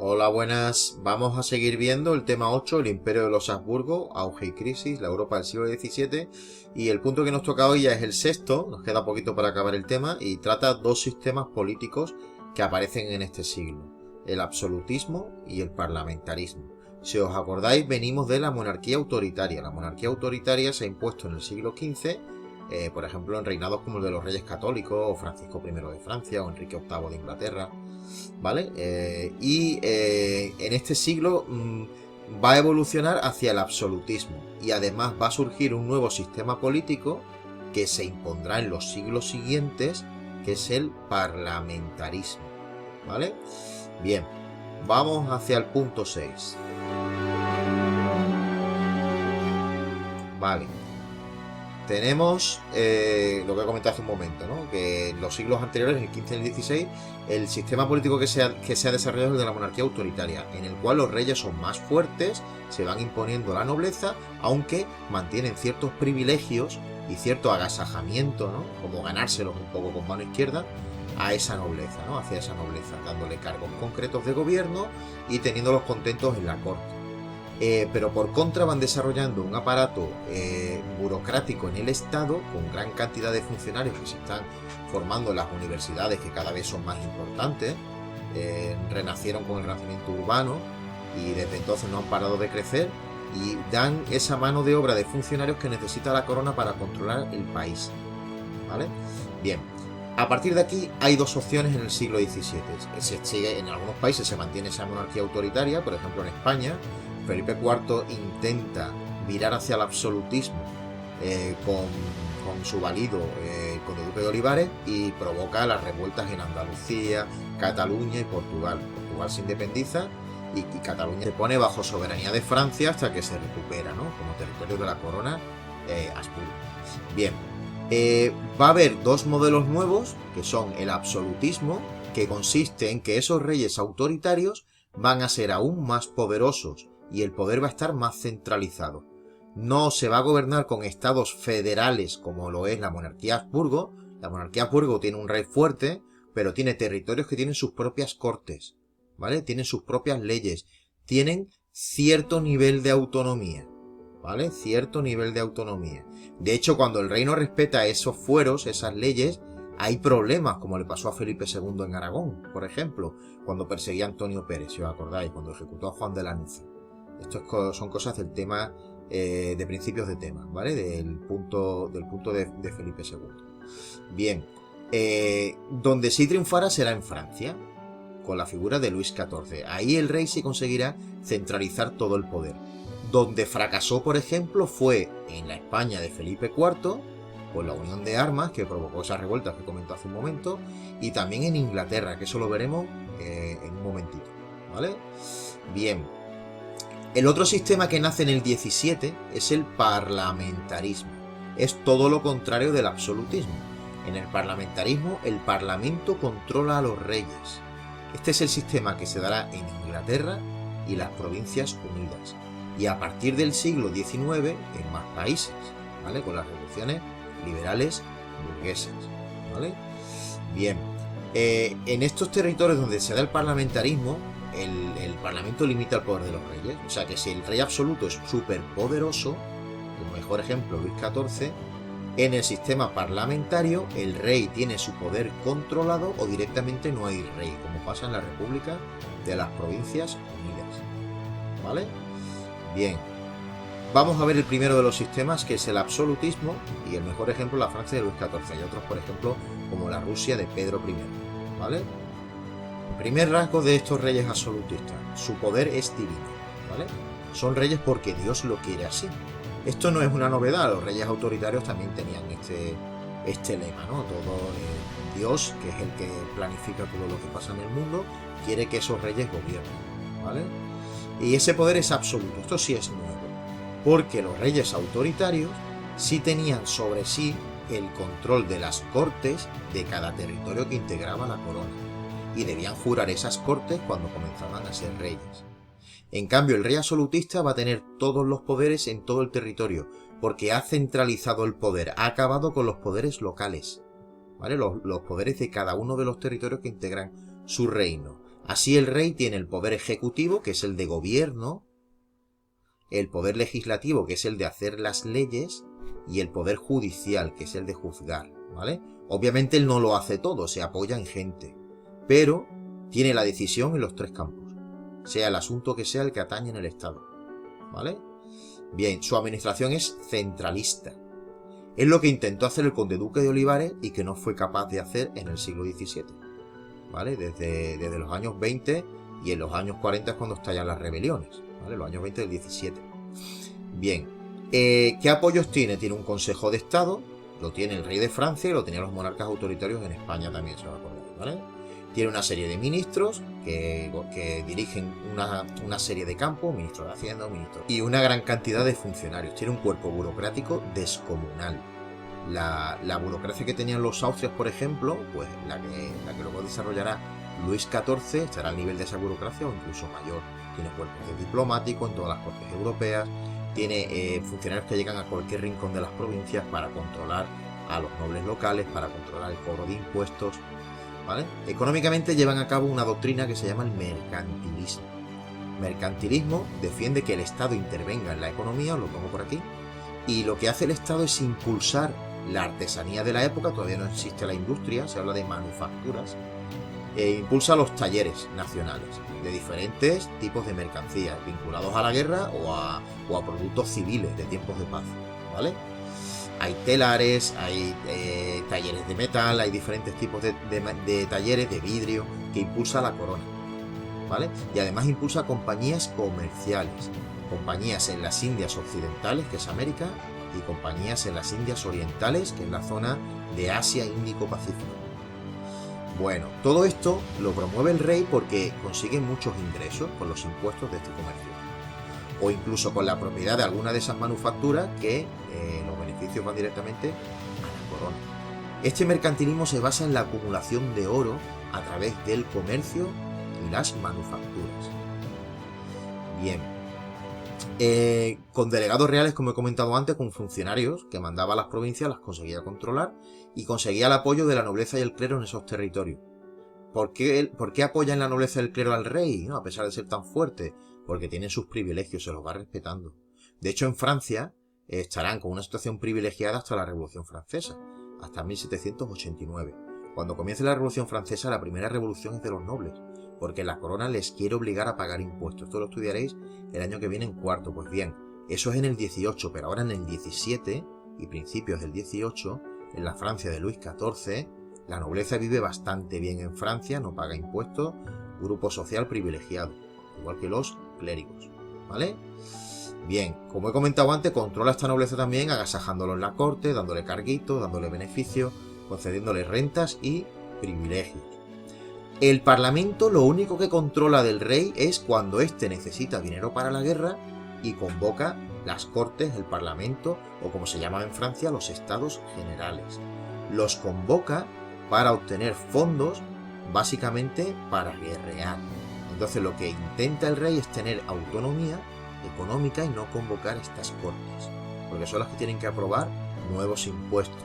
Hola, buenas. Vamos a seguir viendo el tema 8, el Imperio de los Habsburgo, auge y crisis, la Europa del siglo XVII. Y el punto que nos toca hoy ya es el sexto, nos queda poquito para acabar el tema, y trata dos sistemas políticos que aparecen en este siglo, el absolutismo y el parlamentarismo. Si os acordáis, venimos de la monarquía autoritaria. La monarquía autoritaria se ha impuesto en el siglo XV, por ejemplo, en reinados como el de los Reyes Católicos, o Francisco I de Francia, o Enrique VIII de Inglaterra. ¿Vale? En este siglo va a evolucionar hacia el absolutismo y además va a surgir un nuevo sistema político que se impondrá en los siglos siguientes, que es el parlamentarismo. ¿Vale? Bien, vamos hacia el punto 6. Vale. Tenemos lo que he comentado hace un momento, ¿no? Que en los siglos anteriores, en el 15 y el 16, el sistema político que se ha desarrollado es el de la monarquía autoritaria, en el cual los reyes son más fuertes, se van imponiendo la nobleza, aunque mantienen ciertos privilegios y cierto agasajamiento, ¿no? Como ganárselos un poco con mano izquierda a esa nobleza, ¿no? Hacia esa nobleza, dándole cargos concretos de gobierno y teniéndolos contentos en la corte. Pero por contra van desarrollando un aparato burocrático en el Estado con gran cantidad de funcionarios que se están formando en las universidades, que cada vez son más importantes, renacieron con el renacimiento urbano y desde entonces no han parado de crecer y dan esa mano de obra de funcionarios que necesita la corona para controlar el país. ¿Vale? Bien. A partir de aquí hay dos opciones en el siglo XVII. En algunos países se mantiene esa monarquía autoritaria, por ejemplo en España. Felipe IV intenta virar hacia el absolutismo con su valido, con el duque de Olivares, y provoca las revueltas en Andalucía, Cataluña y Portugal. Portugal se independiza y Cataluña se pone bajo soberanía de Francia hasta que se recupera, ¿no? Como territorio de la corona Habsburgo. Bien, va a haber dos modelos nuevos, que son el absolutismo, que consiste en que esos reyes autoritarios van a ser aún más poderosos y el poder va a estar más centralizado. No se va a gobernar con estados federales como lo es la monarquía Habsburgo. La monarquía Habsburgo tiene un rey fuerte, pero tiene territorios que tienen sus propias cortes, ¿vale? Tienen sus propias leyes, tienen cierto nivel de autonomía, ¿vale? Cierto nivel de autonomía. De hecho, cuando el rey no respeta esos fueros, esas leyes, hay problemas, como le pasó a Felipe II en Aragón, por ejemplo, cuando perseguía a Antonio Pérez, si os acordáis, cuando ejecutó a Juan de Lanuza. Estas son cosas del tema, de principios de tema, ¿vale? Del punto de Felipe II. Bien, donde sí triunfará será en Francia, con la figura de Luis XIV. Ahí el rey sí conseguirá centralizar todo el poder. Donde fracasó, por ejemplo, fue en la España de Felipe IV, con la unión de armas que provocó esas revueltas que comentó hace un momento, y también en Inglaterra, que eso lo veremos en un momentito, ¿vale? Bien. El otro sistema que nace en el 17 es el parlamentarismo. Es todo lo contrario del absolutismo. En el parlamentarismo, el parlamento controla a los reyes. Este es el sistema que se dará en Inglaterra y las Provincias Unidas. Y a partir del siglo XIX en más países, ¿vale? Con las revoluciones liberales burguesas, ¿vale? Bien. En estos territorios donde se da el parlamentarismo, el parlamento limita el poder de los reyes. O sea que si el rey absoluto es súper poderoso, el mejor ejemplo Luis XIV, en el sistema parlamentario el rey tiene su poder controlado o directamente no hay rey, como pasa en la República de las Provincias Unidas. ¿Vale? Bien. Vamos a ver el primero de los sistemas, que es el absolutismo, y el mejor ejemplo la Francia de Luis XIV, y otros, por ejemplo, como la Rusia de Pedro I. ¿Vale? El primer rasgo de estos reyes absolutistas: su poder es divino, ¿vale? Son reyes porque Dios lo quiere así. Esto no es una novedad, los reyes autoritarios también tenían este lema, ¿no? Dios, que es el que planifica todo lo que pasa en el mundo, quiere que esos reyes gobiernen, ¿vale? Y ese poder es absoluto. Esto sí es nuevo, porque los reyes autoritarios sí tenían sobre sí el control de las cortes de cada territorio que integraba la corona, y debían jurar esas cortes cuando comenzaban a ser reyes. En cambio, el rey absolutista va a tener todos los poderes en todo el territorio, porque ha centralizado el poder, ha acabado con los poderes locales, ¿vale? Los poderes de cada uno de los territorios que integran su reino. Así el rey tiene el poder ejecutivo, que es el de gobierno, el poder legislativo, que es el de hacer las leyes, y el poder judicial, que es el de juzgar, ¿vale? Obviamente él no lo hace todo, se apoya en gente, pero tiene la decisión en los tres campos, sea el asunto que sea el que atañe en el Estado, ¿vale? Bien, su administración es centralista. Es lo que intentó hacer el conde duque de Olivares y que no fue capaz de hacer en el siglo XVII, ¿vale? Desde los años 20 y en los años 40 es cuando estallan las rebeliones, ¿vale? Los años 20 del 17. Bien, ¿qué apoyos tiene? Tiene un consejo de Estado, lo tiene el rey de Francia y lo tenían los monarcas autoritarios en España también, se va a acordar, ¿vale? Tiene una serie de ministros que dirigen una serie de campos, ministro de Hacienda, ministro, y una gran cantidad de funcionarios. Tiene un cuerpo burocrático descomunal. La burocracia que tenían los austrias, por ejemplo, pues la que luego desarrollará Luis XIV estará al nivel de esa burocracia o incluso mayor. Tiene cuerpos de diplomáticos en todas las cortes europeas, tiene funcionarios que llegan a cualquier rincón de las provincias para controlar a los nobles locales, para controlar el cobro de impuestos, ¿vale? Económicamente llevan a cabo una doctrina que se llama el mercantilismo. Mercantilismo defiende que el Estado intervenga en la economía, os lo pongo por aquí, y lo que hace el Estado es impulsar la artesanía de la época, todavía no existe la industria, se habla de manufacturas, e impulsa los talleres nacionales de diferentes tipos de mercancías vinculados a la guerra o a productos civiles de tiempos de paz, ¿vale? Hay telares, hay talleres de metal, hay diferentes tipos de talleres de vidrio que impulsa la corona, ¿vale? Y además impulsa compañías comerciales, compañías en las Indias occidentales, que es América, y compañías en las Indias orientales, que es la zona de Asia, Índico-Pacífico. Bueno, todo esto lo promueve el rey porque consigue muchos ingresos con los impuestos de este comercio, o incluso con la propiedad de alguna de esas manufacturas que los beneficios van directamente a la corona. Este mercantilismo se basa en la acumulación de oro a través del comercio y las manufacturas. Bien, con delegados reales, como he comentado antes, con funcionarios que mandaba a las provincias, las conseguía controlar y conseguía el apoyo de la nobleza y el clero en esos territorios. ¿Por qué apoyan la nobleza y el clero al rey, ¿no? A pesar de ser tan fuerte? Porque tienen sus privilegios, se los va respetando. De hecho, en Francia estarán con una situación privilegiada hasta la Revolución Francesa, hasta 1789. Cuando comience la Revolución Francesa, la primera revolución es de los nobles, porque la corona les quiere obligar a pagar impuestos. Esto lo estudiaréis el año que viene en cuarto. Pues bien, eso es en el 18, pero ahora en el 17 y principios del 18, en la Francia de Luis XIV, la nobleza vive bastante bien en Francia, no paga impuestos, grupo social privilegiado, igual que los clérigos, ¿vale? Bien, como he comentado antes, controla esta nobleza también agasajándolo en la corte, dándole carguitos, dándole beneficios, concediéndole rentas y privilegios. El Parlamento lo único que controla del rey es cuando éste necesita dinero para la guerra y convoca las cortes, el Parlamento, o como se llama en Francia, los Estados Generales. Los convoca para obtener fondos, básicamente para guerrear. Entonces lo que intenta el rey es tener autonomía económica y no convocar estas cortes, porque son las que tienen que aprobar nuevos impuestos,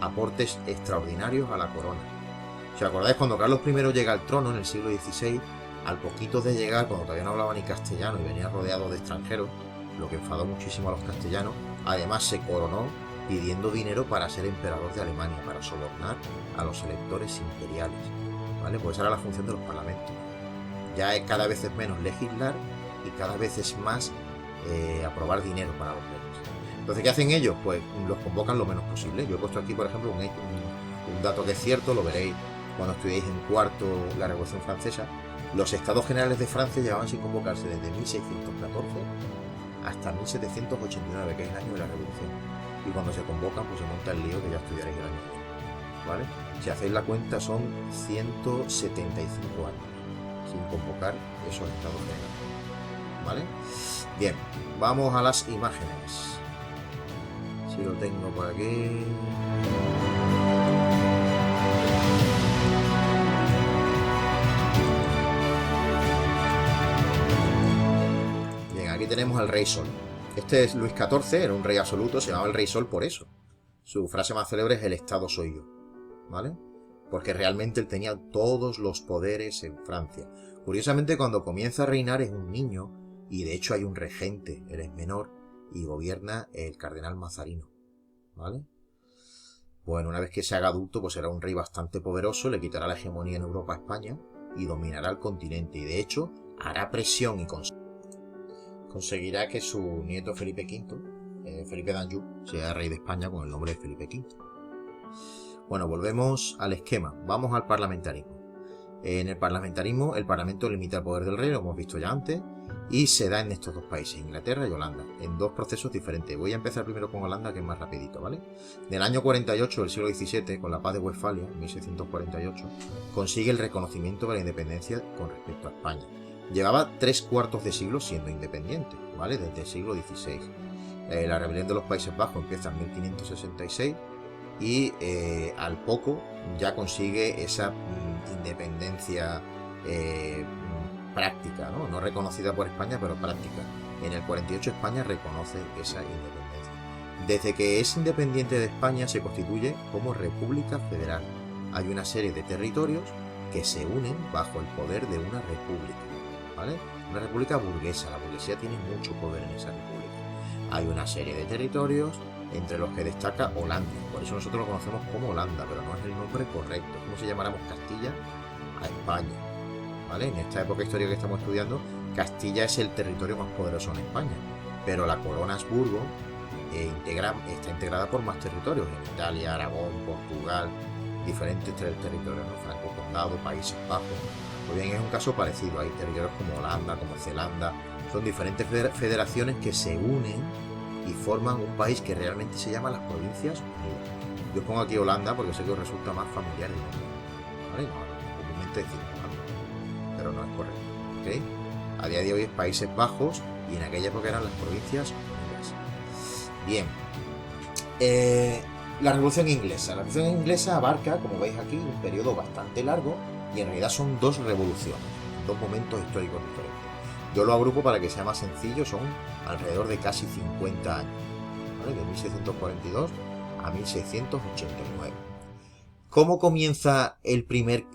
aportes extraordinarios a la corona. Si os acordáis, cuando Carlos I llega al trono en el siglo XVI, al poquito de llegar, cuando todavía no hablaba ni castellano y venía rodeado de extranjeros, lo que enfadó muchísimo a los castellanos, además se coronó pidiendo dinero para ser emperador de Alemania, para sobornar a los electores imperiales, ¿vale? Pues esa era la función de los parlamentos. Ya cada vez es menos legislar y cada vez es más aprobar dinero para los reyes. Entonces, ¿qué hacen ellos? Pues los convocan lo menos posible. Yo he puesto aquí, por ejemplo, un dato que es cierto, lo veréis cuando estudiéis en cuarto la Revolución Francesa. Los Estados Generales de Francia llevaban sin convocarse desde 1614 hasta 1789, que es el año de la Revolución. Y cuando se convocan, pues se monta el lío que ya estudiaréis el año, ¿vale? Si hacéis la cuenta, son 175 años sin convocar esos Estados Generales, ¿vale? Bien, vamos a las imágenes. Si lo tengo por aquí. Bien, aquí tenemos al Rey Sol. Este es Luis XIV, era un rey absoluto, se llamaba el Rey Sol por eso. Su frase más célebre es: el Estado soy yo, ¿vale? Porque realmente él tenía todos los poderes en Francia. Curiosamente, cuando comienza a reinar es un niño, y de hecho hay un regente, él es menor, y gobierna el cardenal Mazarino, ¿vale? Bueno, una vez que se haga adulto, pues será un rey bastante poderoso, le quitará la hegemonía en Europa a España y dominará el continente, y de hecho hará presión y conseguirá que su nieto Felipe V, Felipe d'Anjou, sea rey de España con el nombre de Felipe V. Bueno, volvemos al esquema, vamos al parlamentarismo. En el parlamentarismo, el parlamento limita el poder del rey, lo hemos visto ya antes, y se da en estos dos países, Inglaterra y Holanda, en dos procesos diferentes. Voy a empezar primero con Holanda, que es más rapidito, ¿vale? En el año 48 del siglo XVII, con la paz de Westfalia, en 1648, consigue el reconocimiento de la independencia con respecto a España. Llevaba 3/4 de siglo siendo independiente, ¿vale? Desde el siglo XVI. La rebelión de los Países Bajos empieza en 1566 y al poco ya consigue esa independencia práctica, ¿no? No reconocida por España, pero práctica. En el 48 España reconoce esa independencia. Desde que es independiente de España se constituye como República Federal. Hay una serie de territorios que se unen bajo el poder de una república, ¿vale? Una república burguesa. La burguesía tiene mucho poder en esa república. Hay una serie de territorios entre los que destaca Holanda. Por eso nosotros lo conocemos como Holanda, pero no es el nombre correcto. ¿Cómo se llamáramos Castilla a España? ¿Vale? En esta época histórica que estamos estudiando, Castilla es el territorio más poderoso en España, pero la corona Habsburgo está integrada por más territorios, en Italia, Aragón, Portugal, diferentes territorios, ¿no? Franco Condado, Países Bajos. Pues bien, es un caso parecido, hay territorios como Holanda, como Zelanda, son diferentes federaciones que se unen y forman un país que realmente se llama las Provincias Unidas. Yo pongo aquí Holanda porque sé que os resulta más familiar el nombre, ¿vale? No, comúnmente decimos Holanda, pero no es correcto, ¿ok? A día de hoy es Países Bajos y en aquella época eran las Provincias Unidas. Bien, la Revolución Inglesa. La Revolución Inglesa abarca, como veis aquí, un periodo bastante largo y en realidad son dos revoluciones, dos momentos históricos diferentes. Yo lo agrupo para que sea más sencillo, son alrededor de casi 50 años, ¿vale? De 1642 a 1689. ¿Cómo comienza el primer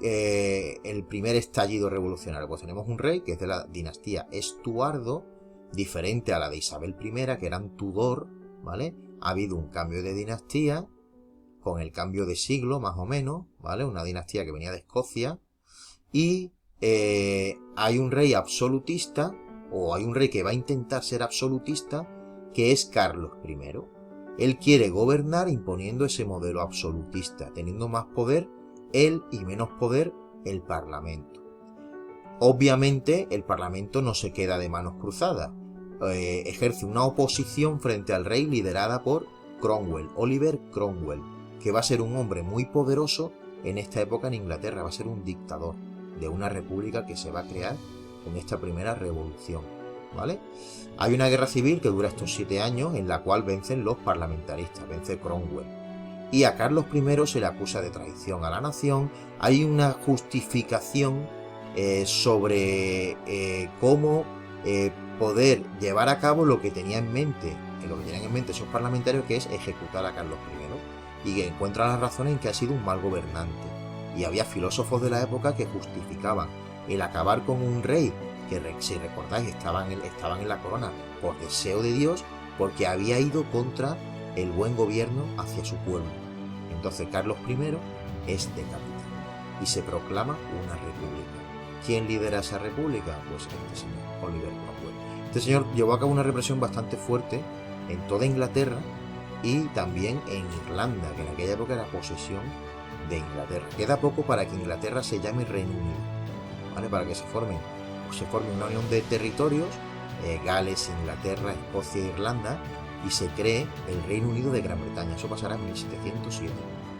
estallido revolucionario? Pues tenemos un rey que es de la dinastía Estuardo, diferente a la de Isabel I, que eran Tudor, ¿vale? Ha habido un cambio de dinastía, con el cambio de siglo, más o menos, ¿vale? Una dinastía que venía de Escocia, y hay un rey absolutista, o hay un rey que va a intentar ser absolutista, que es Carlos I. Él quiere gobernar imponiendo ese modelo absolutista, teniendo más poder él y menos poder el Parlamento. Obviamente el Parlamento no se queda de manos cruzadas, ejerce una oposición frente al rey liderada por Cromwell, Oliver Cromwell, que va a ser un hombre muy poderoso en esta época en Inglaterra, va a ser un dictador de una república que se va a crear con esta primera revolución, ¿vale? Hay una guerra civil que dura estos 7 años en la cual vencen los parlamentaristas, vence Cromwell. Y a Carlos I se le acusa de traición a la nación. Hay una justificación sobre cómo poder llevar a cabo lo que tenían en mente esos parlamentarios, que es ejecutar a Carlos I. Y que encuentra la razón en que ha sido un mal gobernante. Y había filósofos de la época que justificaban el acabar con un rey que, si recordáis, estaban en la corona por deseo de Dios, porque había ido contra el buen gobierno hacia su pueblo. Entonces Carlos I es decapitado y se proclama una república. ¿Quién lidera esa república? Pues este señor, Oliver Cromwell. Este señor llevó a cabo una represión bastante fuerte en toda Inglaterra y también en Irlanda, que en aquella época era posesión de Inglaterra. Queda poco para que Inglaterra se llame Reino Unido, ¿vale? Para que se forme una unión de territorios, Gales, Inglaterra, Escocia e Irlanda, y se cree el Reino Unido de Gran Bretaña. Eso pasará en 1707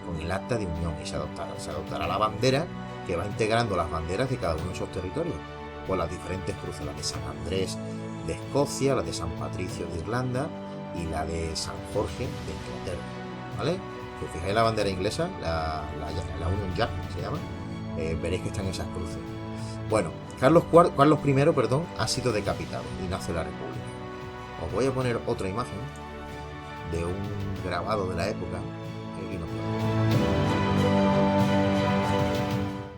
con el Acta de Unión y se adoptará la bandera que va integrando las banderas de cada uno de esos territorios, con las diferentes cruces, la de San Andrés de Escocia, la de San Patricio de Irlanda y la de San Jorge de Inglaterra, ¿vale? Si os fijáis la bandera inglesa, la Union Jack se llama, veréis que están esas cruces. Bueno, Carlos I, ha sido decapitado y nace la República. Os voy a poner otra imagen de un grabado de la época, que aquí no puedo,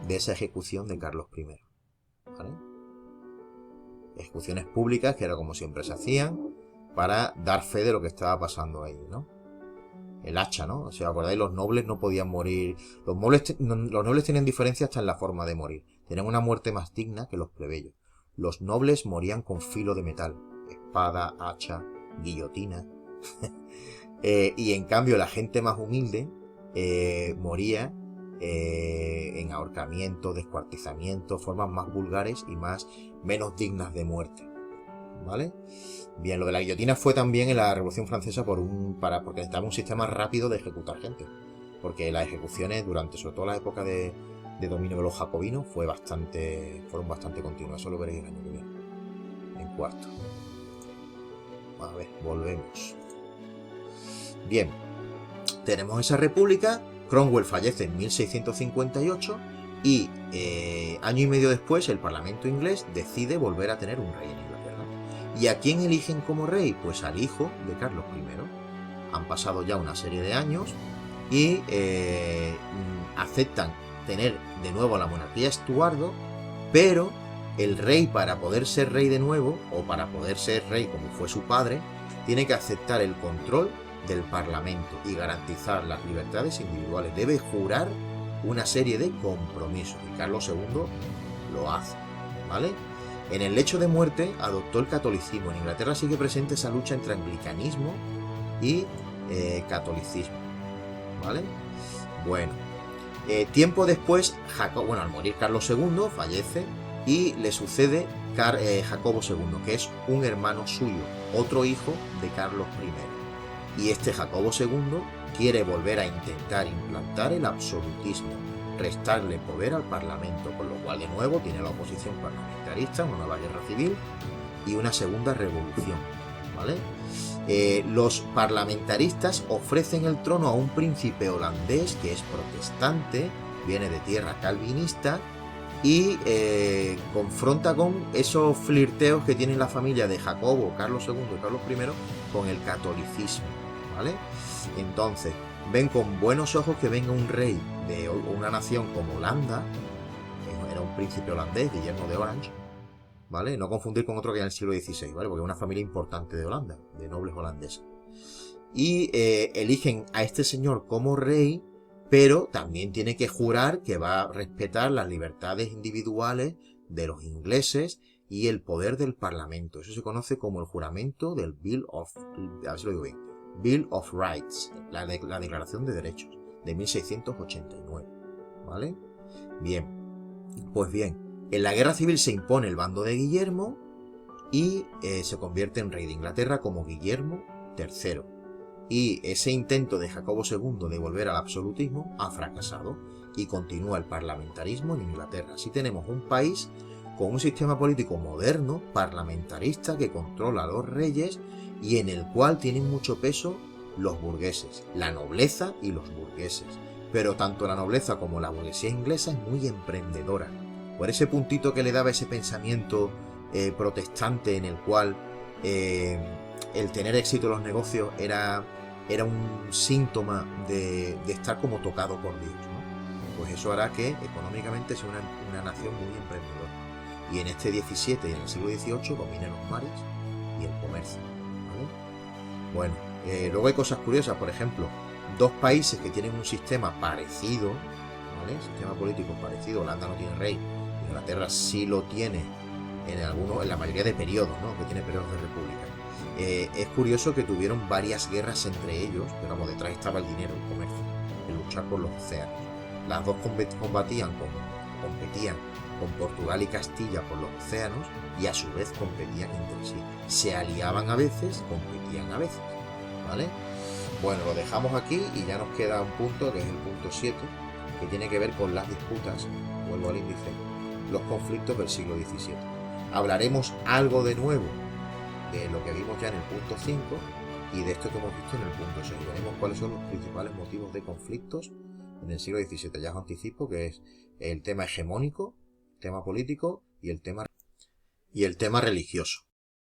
de esa ejecución de Carlos I, ¿vale? ejecuciones públicas, que era como siempre se hacían, para dar fe de lo que estaba pasando ahí, ¿no? El hacha, ¿no? Si os acordáis, los nobles no podían morir. Los nobles tenían diferencia hasta en la forma de morir. Tenían una muerte más digna que los plebeyos. Los nobles morían con filo de metal. Espada, hacha, guillotina. Y en cambio la gente más humilde moría en ahorcamiento, descuartizamiento, formas más vulgares y menos dignas de muerte. ¿Vale? Bien, lo de la guillotina fue también en la Revolución Francesa porque necesitaba un sistema rápido de ejecutar gente. Porque las ejecuciones durante, sobre todo la época de dominio de los jacobinos, fueron bastante continuas. Eso lo veréis el año que viene, en cuarto. A ver, volvemos. Bien, tenemos esa república. Cromwell fallece en 1658 y año y medio después el Parlamento inglés decide volver a tener un rey en Inglaterra. ¿Y a quién eligen como rey? Pues al hijo de Carlos I. Han pasado ya una serie de años y aceptan tener de nuevo la monarquía Estuardo, pero el rey, para poder ser rey de nuevo, o para poder ser rey como fue su padre, tiene que aceptar el control del Parlamento y garantizar las libertades individuales. Debe jurar una serie de compromisos y Carlos II lo hace, ¿vale? En el lecho de muerte adoptó el catolicismo. En Inglaterra sigue presente esa lucha entre anglicanismo y catolicismo, ¿vale? Bueno, tiempo después, al morir Carlos II, fallece y le sucede Jacobo II, que es un hermano suyo, otro hijo de Carlos I. Y este Jacobo II quiere volver a intentar implantar el absolutismo, restarle poder al Parlamento, con lo cual de nuevo tiene la oposición parlamentarista, una nueva guerra civil y una segunda revolución, ¿vale? Los parlamentaristas ofrecen el trono a un príncipe holandés que es protestante, viene de tierra calvinista y confronta con esos flirteos que tiene la familia de Jacobo, Carlos II y Carlos I con el catolicismo, ¿vale? Entonces, ven con buenos ojos que venga un rey de una nación como Holanda, que era un príncipe holandés, Guillermo de Orange, ¿vale? No confundir con otro que en el siglo XVI, ¿vale? Porque es una familia importante de Holanda, de nobles holandeses. Y eligen a este señor como rey, pero también tiene que jurar que va a respetar las libertades individuales de los ingleses y el poder del Parlamento. Eso se conoce como el juramento del Bill of Rights, la Declaración de Derechos, de 1689, ¿vale? Bien, pues bien, en la guerra civil se impone el bando de Guillermo y se convierte en rey de Inglaterra como Guillermo III. Y ese intento de Jacobo II de volver al absolutismo ha fracasado y continúa el parlamentarismo en Inglaterra. Así tenemos un país con un sistema político moderno, parlamentarista, que controla a los reyes y en el cual tienen mucho peso los burgueses, la nobleza y los burgueses. Pero tanto la nobleza como la burguesía inglesa es muy emprendedora. Por ese puntito que le daba ese pensamiento protestante en el cual el tener éxito en los negocios era un síntoma de estar como tocado por Dios, ¿no? Pues eso hará que económicamente sea una nación muy emprendedora. Y en este 17 y en el siglo XVIII dominen los mares y el comercio, ¿vale? Bueno, luego hay cosas curiosas. Por ejemplo, dos países que tienen un sistema parecido, ¿vale? Sistema político parecido. Holanda no tiene rey, Inglaterra sí lo tiene en la mayoría de periodos, ¿no? Que tiene periodos de república. Es curioso que tuvieron varias guerras entre ellos, pero vamos, detrás estaba el dinero, el comercio, el luchar por los océanos. Las dos competían con Portugal y Castilla por los océanos y a su vez competían entre sí. Se aliaban a veces, competían a veces, ¿vale? Bueno, lo dejamos aquí y ya nos queda un punto, que es el punto 7, que tiene que ver con las disputas, vuelvo al índice, los conflictos del siglo XVII. Hablaremos algo de nuevo de lo que vimos ya en el punto 5 y de esto que hemos visto en el punto 6. Veremos cuáles son los principales motivos de conflictos en el siglo XVII. Ya os anticipo que es el tema hegemónico, tema político y el tema religioso.